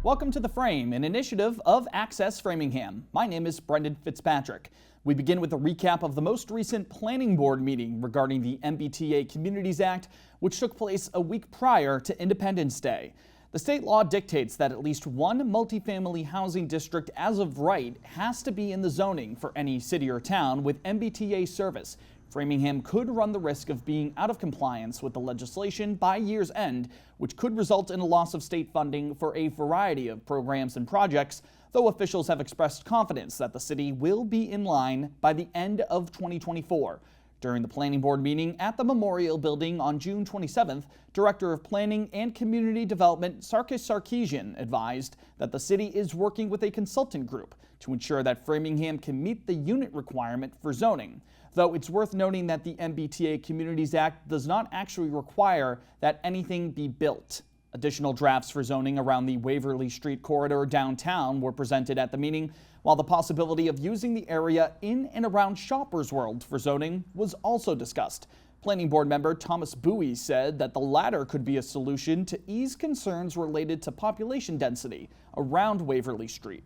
Welcome to The Frame, an initiative of Access Framingham. My name is Brendan Fitzpatrick. We begin with a recap of the most recent planning board meeting regarding the MBTA Communities Act, which took place a week prior to Independence Day. The state law dictates that at least one multifamily housing district as of right has to be in the zoning for any city or town with MBTA service. Framingham could run the risk of being out of compliance with the legislation by year's end, which could result in a loss of state funding for a variety of programs and projects, though officials have expressed confidence that the city will be in line by the end of 2024. During the planning board meeting at the Memorial Building on June 27th, Director of Planning and Community Development Sarkis Sarkeesian advised that the city is working with a consultant group to ensure that Framingham can meet the unit requirement for zoning. Though it's worth noting that the MBTA Communities Act does not actually require that anything be built. Additional drafts for zoning around the Waverly Street corridor downtown were presented at the meeting, while the possibility of using the area in and around Shoppers World for zoning was also discussed. Planning Board member Thomas Bowie said that the latter could be a solution to ease concerns related to population density around Waverly Street.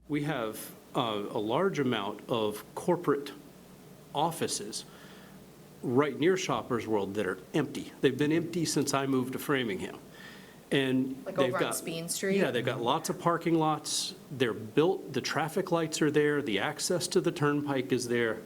We have a large amount of corporate offices right near Shoppers World that are empty. They've been empty since I moved to Framingham. And like they've over got, on Speen Street? Yeah, they've got lots of parking lots. They're built, the traffic lights are there, the access to the turnpike is there.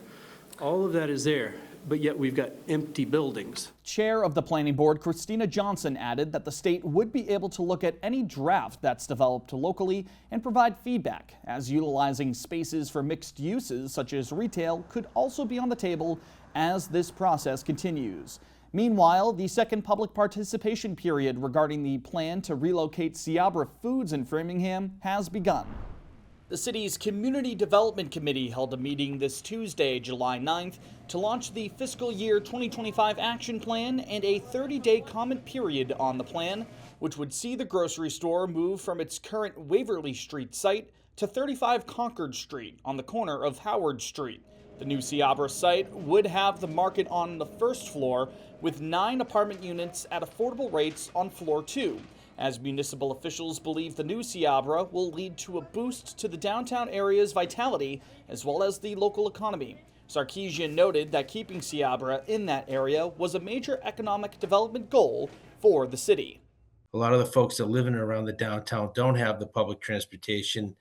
All of that is there, but yet we've got empty buildings. Chair of the Planning Board, Christina Johnson, added that the state would be able to look at any draft that's developed locally and provide feedback, as utilizing spaces for mixed uses such as retail could also be on the table as this process continues. Meanwhile, the second public participation period regarding the plan to relocate Seabra Foods in Framingham has begun. The city's Community Development Committee held a meeting this Tuesday, July 9th, to launch the fiscal year 2025 action plan and a 30-day comment period on the plan, which would see the grocery store move from its current Waverly Street site to 35 Concord Street on the corner of Howard Street. The new Seabra site would have the market on the first floor with 9 apartment units at affordable rates on floor 2. As municipal officials believe the new Seabra will lead to a boost to the downtown area's vitality as well as the local economy. Sarkeesian noted that keeping Seabra in that area was a major economic development goal for the city. A lot of the folks that live in and around the downtown don't have the public transportation,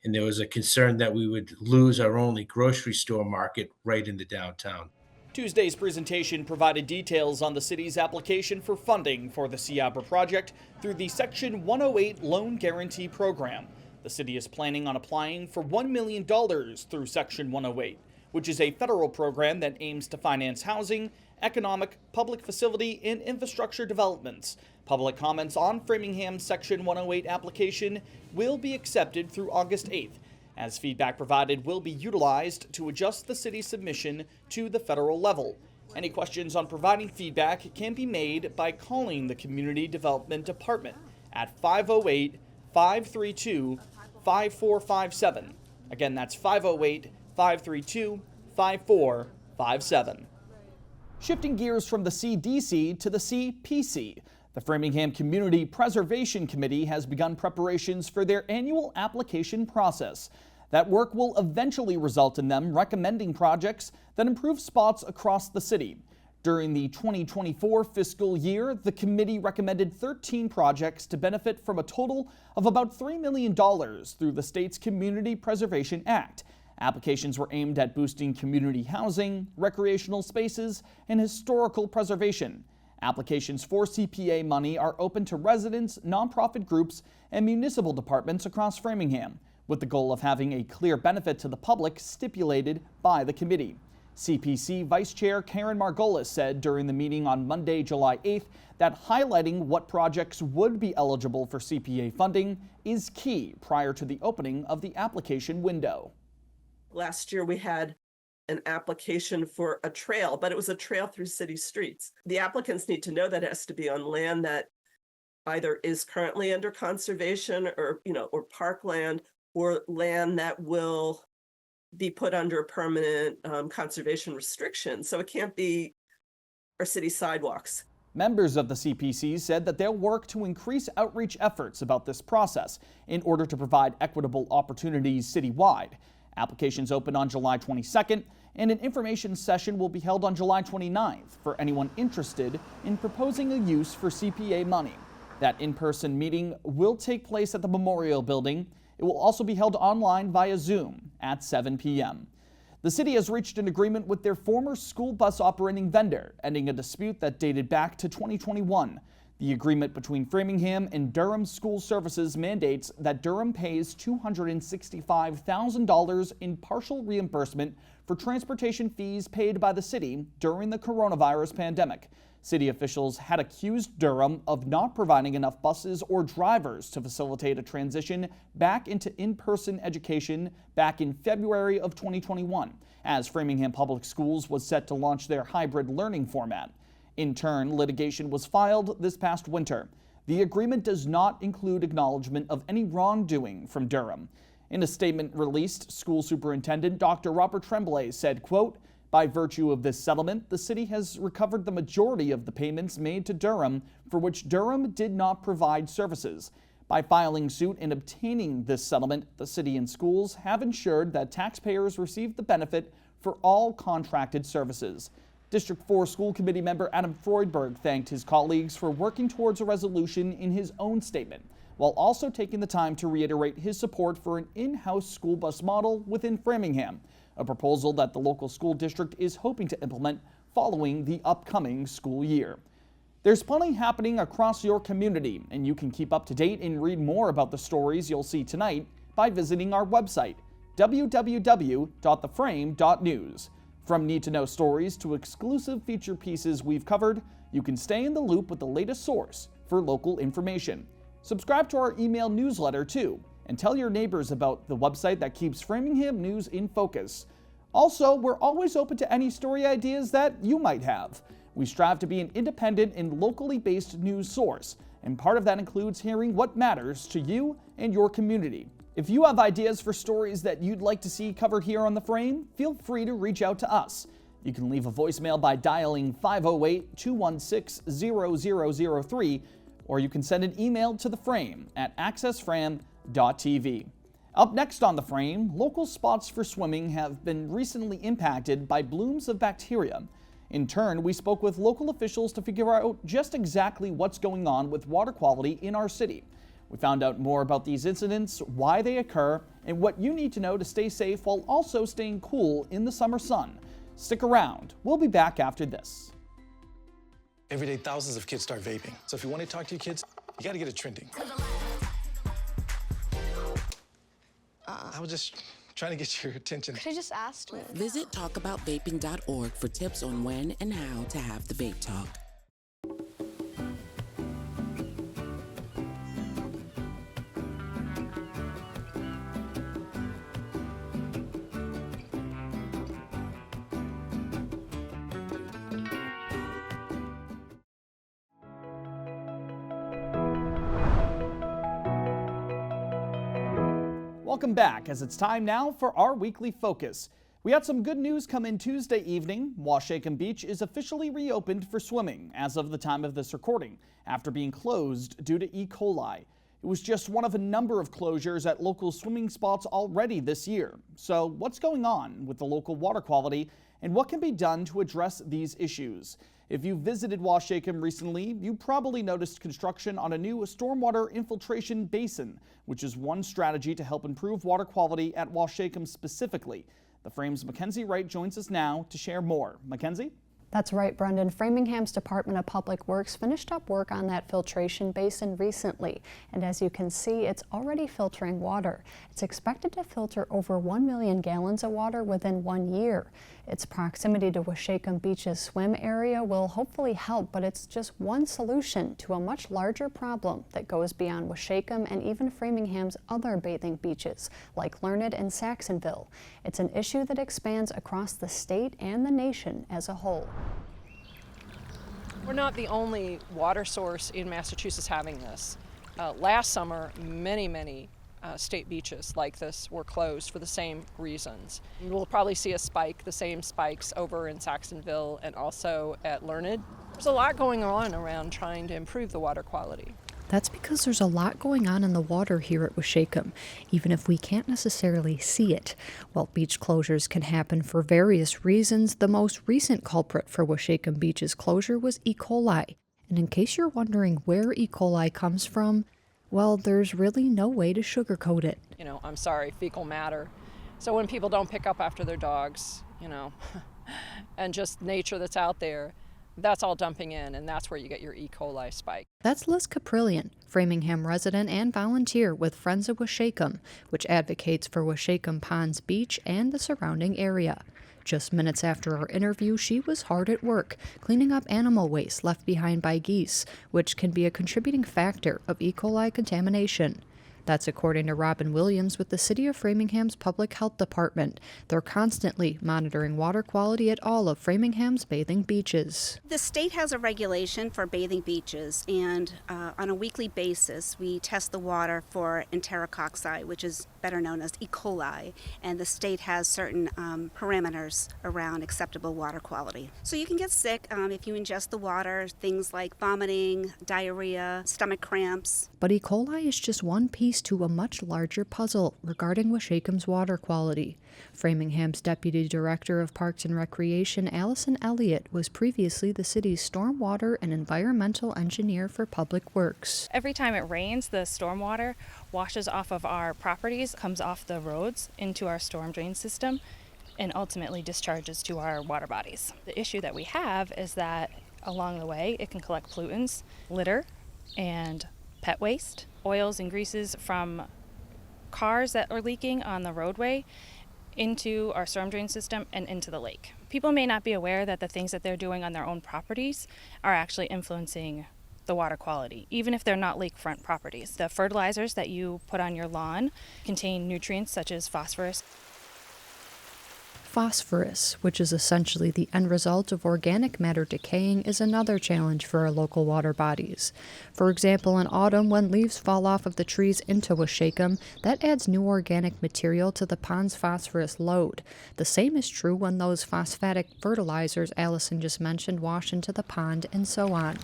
and there was a concern that we would lose our only grocery store market right in the downtown. Tuesday's presentation provided details on the city's application for funding for the Seabra project through the Section 108 Loan Guarantee Program. The city is planning on applying for $1 million through Section 108, which is a federal program that aims to finance housing, economic, public facility, and infrastructure developments. Public comments on Framingham's Section 108 application will be accepted through August 8th. As feedback provided will be utilized to adjust the city's submission to the federal level. Any questions on providing feedback can be made by calling the Community Development Department at 508-532-5457. Again, that's 508-532-5457. Shifting gears from the CDC to the CPC, the Framingham Community Preservation Committee has begun preparations for their annual application process. That work will eventually result in them recommending projects that improve spots across the city. During the 2024 fiscal year, the committee recommended 13 projects to benefit from a total of about $3 million through the state's Community Preservation Act. Applications were aimed at boosting community housing, recreational spaces, and historical preservation. Applications for CPA money are open to residents, nonprofit groups, and municipal departments across Framingham, with the goal of having a clear benefit to the public stipulated by the committee. CPC Vice Chair Karen Margolis said during the meeting on Monday, July 8th, that highlighting what projects would be eligible for CPA funding is key prior to the opening of the application window. Last year we had an application for a trail, but it was a trail through city streets. The applicants need to know that it has to be on land that either is currently under conservation or parkland, or land that will be put under a permanent conservation restriction. So it can't be our city sidewalks. Members of the CPC said that they'll work to increase outreach efforts about this process in order to provide equitable opportunities citywide. Applications open on July 22nd, and an information session will be held on July 29th for anyone interested in proposing a use for CPA money. That in-person meeting will take place at the Memorial Building. It will also be held online via Zoom at 7 p.m. The city has reached an agreement with their former school bus operating vendor, ending a dispute that dated back to 2021. The agreement between Framingham and Durham School Services mandates that Durham pays $265,000 in partial reimbursement for transportation fees paid by the city during the coronavirus pandemic. City officials had accused Durham of not providing enough buses or drivers to facilitate a transition back into in-person education back in February of 2021, as Framingham Public Schools was set to launch their hybrid learning format. In turn, litigation was filed this past winter. The agreement does not include acknowledgement of any wrongdoing from Durham. In a statement released, School Superintendent Dr. Robert Tremblay said, quote, "By virtue of this settlement, the city has recovered the majority of the payments made to Durham for which Durham did not provide services. By filing suit and obtaining this settlement, the city and schools have ensured that taxpayers receive the benefit for all contracted services." District 4 School Committee member Adam Freudberg thanked his colleagues for working towards a resolution in his own statement, while also taking the time to reiterate his support for an in-house school bus model within Framingham, a proposal that the local school district is hoping to implement following the upcoming school year. There's plenty happening across your community, and you can keep up to date and read more about the stories you'll see tonight by visiting our website, www.theframe.news. From need-to-know stories to exclusive feature pieces we've covered, you can stay in the loop with the latest source for local information. Subscribe to our email newsletter too, and tell your neighbors about the website that keeps Framingham news in focus. Also, we're always open to any story ideas that you might have. We strive to be an independent and locally based news source, and part of that includes hearing what matters to you and your community. If you have ideas for stories that you'd like to see covered here on The Frame, feel free to reach out to us. You can leave a voicemail by dialing 508-216-0003, or you can send an email to The Frame at accessfram.tv. Up next on The Frame, local spots for swimming have been recently impacted by blooms of bacteria. In turn, we spoke with local officials to figure out just exactly what's going on with water quality in our city. We found out more about these incidents, why they occur, and what you need to know to stay safe while also staying cool in the summer sun. Stick around. We'll be back after this. Every day, thousands of kids start vaping. So if you want to talk to your kids, you got to get it trending. I was just trying to get your attention. Could I just ask? Visit talkaboutVaping.org for tips on when and how to have the vape talk. Welcome back, as it's time now for our weekly focus. We had some good news come in Tuesday evening. Washacum Beach is officially reopened for swimming as of the time of this recording, after being closed due to E. coli. It was just one of a number of closures at local swimming spots already this year. So what's going on with the local water quality, and what can be done to address these issues? If you visited Washacum recently, you probably noticed construction on a new stormwater infiltration basin, which is one strategy to help improve water quality at Washacum specifically. The Frame's Mackenzie Wright joins us now to share more. Mackenzie? That's right, Brendan. Framingham's Department of Public Works finished up work on that filtration basin recently, and as you can see, it's already filtering water. It's expected to filter over 1 million gallons of water within 1 year. Its proximity to Washacum Beach's swim area will hopefully help, but it's just one solution to a much larger problem that goes beyond Washacum and even Framingham's other bathing beaches, like Learned and Saxonville. It's an issue that expands across the state and the nation as a whole. We're not the only water source in Massachusetts having this. Last summer, many state beaches like this were closed for the same reasons. We'll probably see a spike, the same spikes over in Saxonville and also at Learned. There's a lot going on around trying to improve the water quality. That's because there's a lot going on in the water here at Washacum, even if we can't necessarily see it. While beach closures can happen for various reasons, the most recent culprit for Washacum Beach's closure was E. coli. And in case you're wondering where E. coli comes from, well, there's really no way to sugarcoat it. I'm sorry, fecal matter. So when people don't pick up after their dogs, and just nature that's out there, that's all dumping in, and that's where you get your E. coli spike. That's Liz Caprillion, Framingham resident and volunteer with Friends of Washacum, which advocates for Washacum Ponds Beach and the surrounding area. Just minutes after our interview, she was hard at work, cleaning up animal waste left behind by geese, which can be a contributing factor of E. coli contamination. That's according to Robin Williams with the City of Framingham's Public Health Department. They're constantly monitoring water quality at all of Framingham's bathing beaches. The state has a regulation for bathing beaches, and on a weekly basis we test the water for enterococci, which is better known as E. coli, and the state has certain parameters around acceptable water quality. So you can get sick if you ingest the water, things like vomiting, diarrhea, stomach cramps. But E. coli is just one piece to a much larger puzzle regarding Washacum's water quality. Framingham's Deputy Director of Parks and Recreation, Allison Elliott, was previously the city's stormwater and environmental engineer for Public Works. Every time it rains, the stormwater washes off of our properties, comes off the roads into our storm drain system, and ultimately discharges to our water bodies. The issue that we have is that along the way, it can collect pollutants, litter, and pet waste, oils and greases from cars that are leaking on the roadway into our storm drain system and into the lake. People may not be aware that the things that they're doing on their own properties are actually influencing the water quality, even if they're not lakefront properties. The fertilizers that you put on your lawn contain nutrients such as phosphorus. Phosphorus, which is essentially the end result of organic matter decaying, is another challenge for our local water bodies. For example, in autumn, when leaves fall off of the trees into Washacum, that adds new organic material to the pond's phosphorus load. The same is true when those phosphatic fertilizers Allison just mentioned wash into the pond, and so on.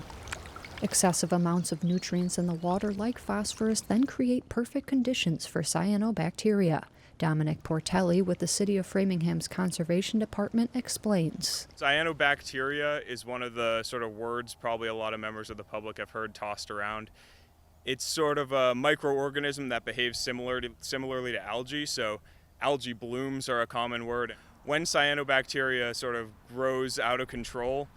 Excessive amounts of nutrients in the water, like phosphorus, then create perfect conditions for cyanobacteria. Dominic Portelli with the City of Framingham's Conservation Department explains. Cyanobacteria is one of the sort of words probably a lot of members of the public have heard tossed around. It's sort of a microorganism that behaves similarly to algae, so algae blooms are a common word. When cyanobacteria sort of grows out of control,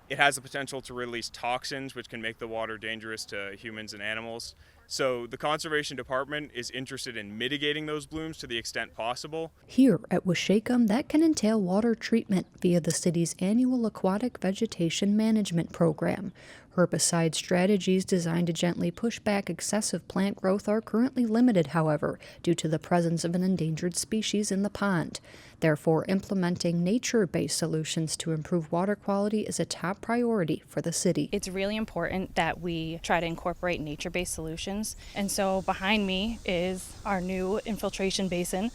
it has the potential to release toxins which can make the water dangerous to humans and animals. So the Conservation Department is interested in mitigating those blooms to the extent possible. Here at Washacum, that can entail water treatment via the city's annual aquatic vegetation management program. Herbicide strategies designed to gently push back excessive plant growth are currently limited, however, due to the presence of an endangered species in the pond. Therefore, implementing nature-based solutions to improve water quality is a top priority for the city. It's really important that we try to incorporate nature-based solutions. And so behind me is our new infiltration basin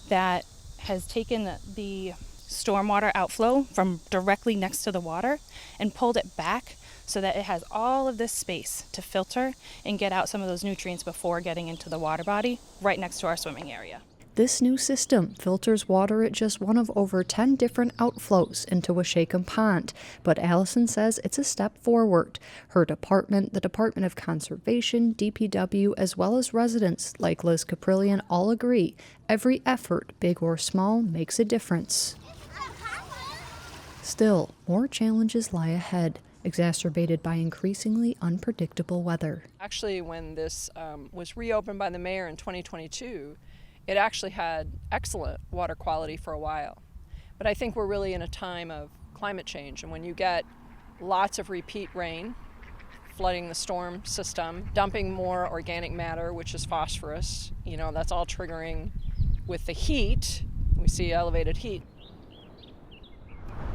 that has taken the stormwater outflow from directly next to the water and pulled it back so that it has all of this space to filter and get out some of those nutrients before getting into the water body right next to our swimming area. This new system filters water at just one of over 10 different outflows into Washacum Pond, but Allison says it's a step forward. Her department, the Department of Conservation, DPW, as well as residents like Liz Caprillion all agree every effort, big or small, makes a difference. Still, more challenges lie ahead, exacerbated by increasingly unpredictable weather. Actually, when this was reopened by the mayor in 2022, it actually had excellent water quality for a while. But I think we're really in a time of climate change, and when you get lots of repeat rain, flooding the storm system, dumping more organic matter, which is phosphorus, that's all triggering with the heat. We see elevated heat.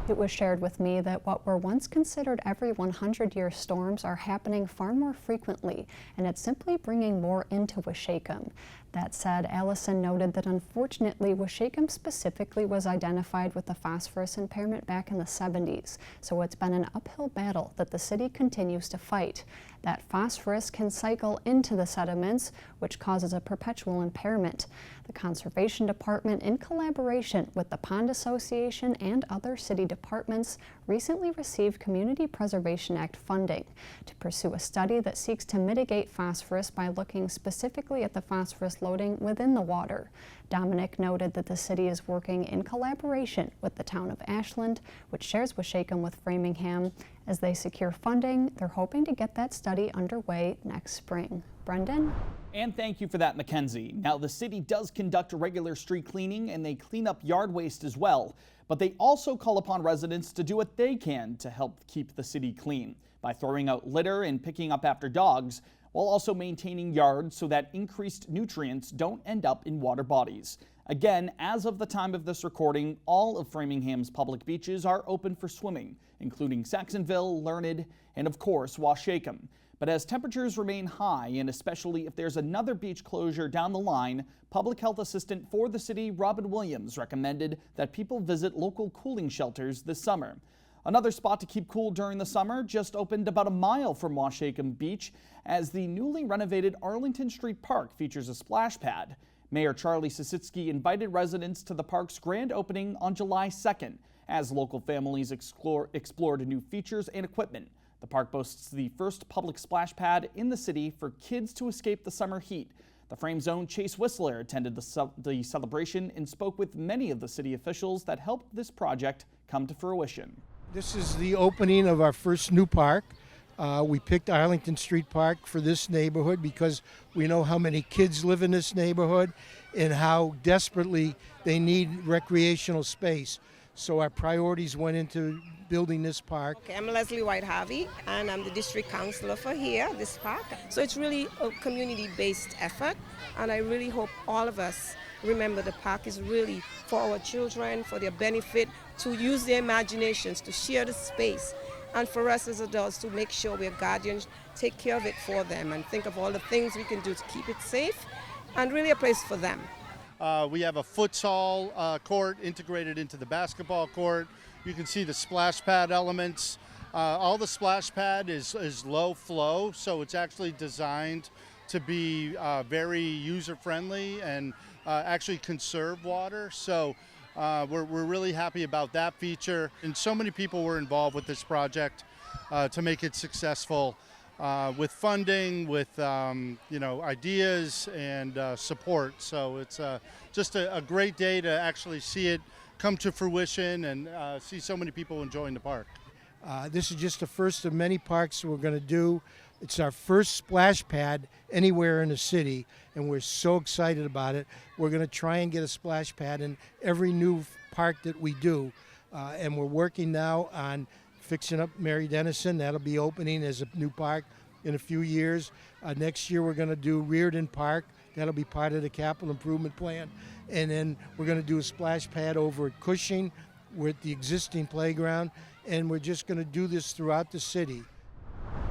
It was shared with me that what were once considered every 100-year storms are happening far more frequently, and it's simply bringing more into Washacum. That said, Allison noted that unfortunately Washacum specifically was identified with the phosphorus impairment back in the 70s, so it's been an uphill battle that the city continues to fight. That phosphorus can cycle into the sediments, which causes a perpetual impairment. The Conservation Department, in collaboration with the Pond Association and other city departments, recently received Community Preservation Act funding to pursue a study that seeks to mitigate phosphorus by looking specifically at the phosphorus loading within the water. Dominic noted that the city is working in collaboration with the town of Ashland, which shares Washacum with Framingham. As they secure funding, they're hoping to get that study underway next spring. Brendan? And thank you for that, Mackenzie. Now, the city does conduct regular street cleaning and they clean up yard waste as well, but they also call upon residents to do what they can to help keep the city clean by throwing out litter and picking up after dogs, while also maintaining yards so that increased nutrients don't end up in water bodies. Again, as of the time of this recording, all of Framingham's public beaches are open for swimming, including Saxonville, Learned, and of course, Washacum. But as temperatures remain high, and especially if there's another beach closure down the line, Public Health Assistant for the city, Robin Williams, recommended that people visit local cooling shelters this summer. Another spot to keep cool during the summer just opened about a mile from Washacum Beach, as the newly renovated Arlington Street Park features a splash pad. Mayor Charlie Sisitsky invited residents to the park's grand opening on July 2nd, as local families explored new features and equipment. The park boasts the first public splash pad in the city for kids to escape the summer heat. The Frame's own Chase Whistler attended the celebration and spoke with many of the city officials that helped this project come to fruition. This is the opening of our first new park. We picked Arlington Street Park for this neighborhood because we know how many kids live in this neighborhood and how desperately they need recreational space. So our priorities went into building this park. Okay, I'm Leslie White Harvey, and I'm the district councilor for here, this park. So it's really a community-based effort, and I really hope all of us remember the park is really for our children, for their benefit, to use their imaginations, to share the space, and for us as adults to make sure we're guardians, take care of it for them, and think of all the things we can do to keep it safe, and really a place for them. We have a futsal court integrated into the basketball court. You can see the splash pad elements. All the splash pad is low flow, so it's actually designed to be very user-friendly and actually conserve water. So we're really happy about that feature. And so many people were involved with this project to make it successful. With funding, with ideas and support. So it's just a great day to actually see it come to fruition and see so many people enjoying the park. This is just the first of many parks we're going to do. It's our first splash pad anywhere in the city, and we're so excited about it. We're going to try and get a splash pad in every new park that we do, and we're working now on fixing up Mary Dennison. That'll be opening as a new park in a few years. Next year we're going to do Reardon Park. That'll be part of the capital improvement plan. And then we're going to do a splash pad over at Cushing with the existing playground. And we're just going to do this throughout the city.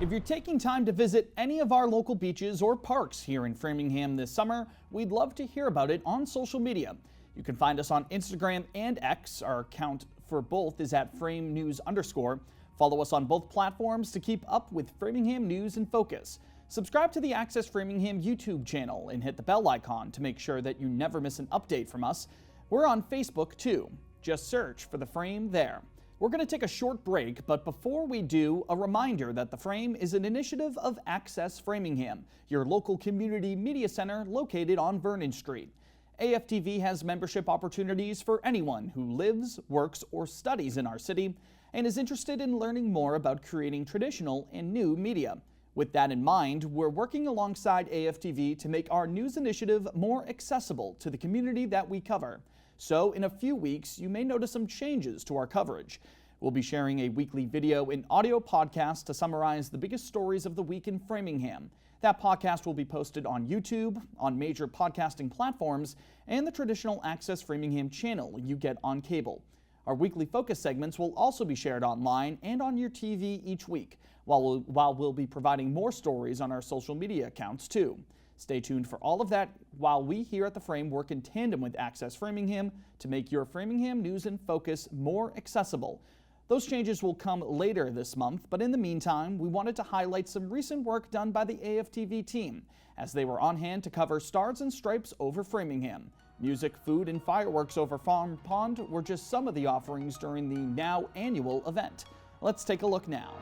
If you're taking time to visit any of our local beaches or parks here in Framingham this summer, we'd love to hear about it on social media. You can find us on Instagram and X. Our account for both is at @FrameNews_. Follow us on both platforms to keep up with Framingham news in focus. Subscribe to the Access Framingham YouTube channel and hit the bell icon to make sure that you never miss an update from us. We're on Facebook too. Just search for The Frame there. We're going to take a short break, but before we do, a reminder that The Frame is an initiative of Access Framingham, your local community media center located on Vernon Street. AFTV has membership opportunities for anyone who lives, works, or studies in our city and is interested in learning more about creating traditional and new media. With that in mind, we're working alongside AFTV to make our news initiative more accessible to the community that we cover. So in a few weeks, you may notice some changes to our coverage. We'll be sharing a weekly video and audio podcast to summarize the biggest stories of the week in Framingham. That podcast will be posted on YouTube, on major podcasting platforms, and the traditional Access Framingham channel you get on cable. Our weekly focus segments will also be shared online and on your TV each week, while we'll be providing more stories on our social media accounts too. Stay tuned for all of that while we here at the Frame work in tandem with Access Framingham to make your Framingham news in focus more accessible. Those changes will come later this month, but in the meantime, we wanted to highlight some recent work done by the AFTV team as they were on hand to cover Stars and Stripes over Framingham. Music, food, and fireworks over Farm Pond were just some of the offerings during the now annual event. Let's take a look now.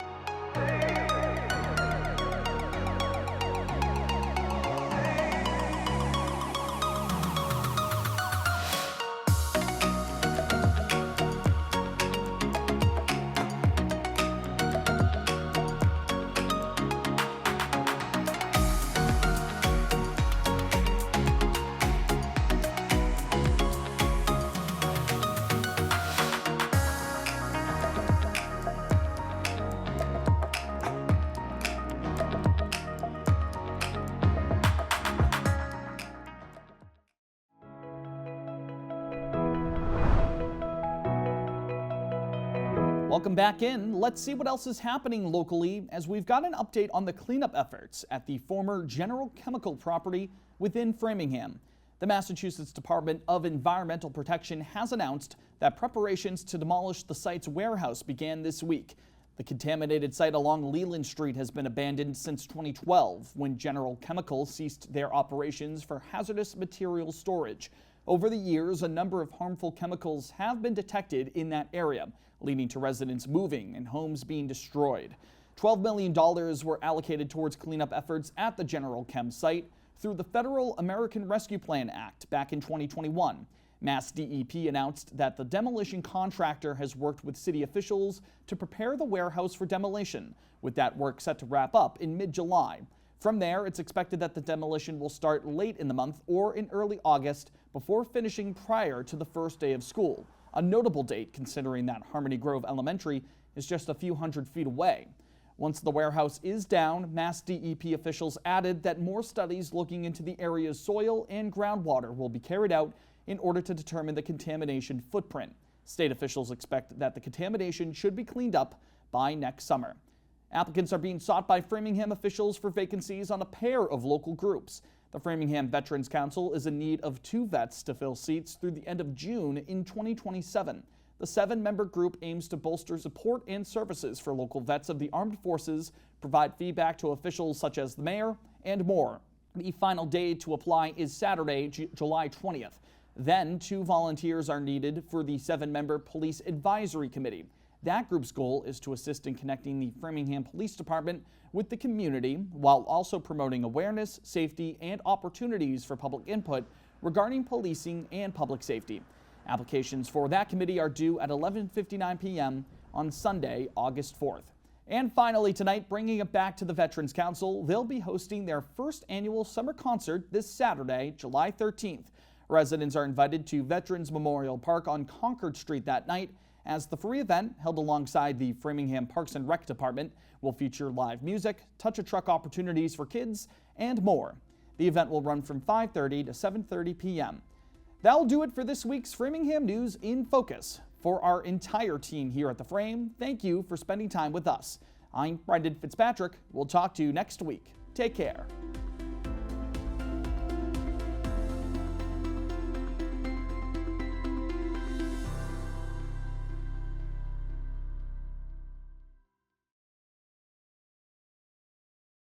Welcome back in. Let's see what else is happening locally as we've got an update on the cleanup efforts at the former General Chemical property within Framingham. The Massachusetts Department of Environmental Protection has announced that preparations to demolish the site's warehouse began this week. The contaminated site along Leland Street has been abandoned since 2012 when General Chemical ceased their operations for hazardous material storage. Over the years, a number of harmful chemicals have been detected in that area, leading to residents moving and homes being destroyed. $12 million were allocated towards cleanup efforts at the General Chem site through the Federal American Rescue Plan Act back in 2021. Mass DEP announced that the demolition contractor has worked with city officials to prepare the warehouse for demolition, with that work set to wrap up in mid-July. From there, it's expected that the demolition will start late in the month or in early August before finishing prior to the first day of school. A notable date considering that Harmony Grove Elementary is just a few hundred feet away. Once the warehouse is down, Mass DEP officials added that more studies looking into the area's soil and groundwater will be carried out in order to determine the contamination footprint. State officials expect that the contamination should be cleaned up by next summer. Applicants are being sought by Framingham officials for vacancies on a pair of local groups. The Framingham Veterans Council is in need of 2 vets to fill seats through the end of June in 2027. The 7-member group aims to bolster support and services for local vets of the armed forces, provide feedback to officials such as the mayor, and more. The final day to apply is Saturday, July 20th. Then 2 volunteers are needed for the 7-member Police Advisory Committee. That group's goal is to assist in connecting the Framingham Police Department with the community while also promoting awareness, safety, and opportunities for public input regarding policing and public safety. Applications for that committee are due at 11:59 p.m. on Sunday, August 4th. And finally tonight, bringing it back to the Veterans Council, they'll be hosting their first annual summer concert this Saturday, July 13th. Residents are invited to Veterans Memorial Park on Concord Street that night, as the free event, held alongside the Framingham Parks and Rec Department, will feature live music, touch-a-truck opportunities for kids, and more. The event will run from 5:30 to 7:30 p.m. That'll do it for this week's Framingham News in Focus. For our entire team here at The Frame, thank you for spending time with us. I'm Brendan Fitzpatrick. We'll talk to you next week. Take care.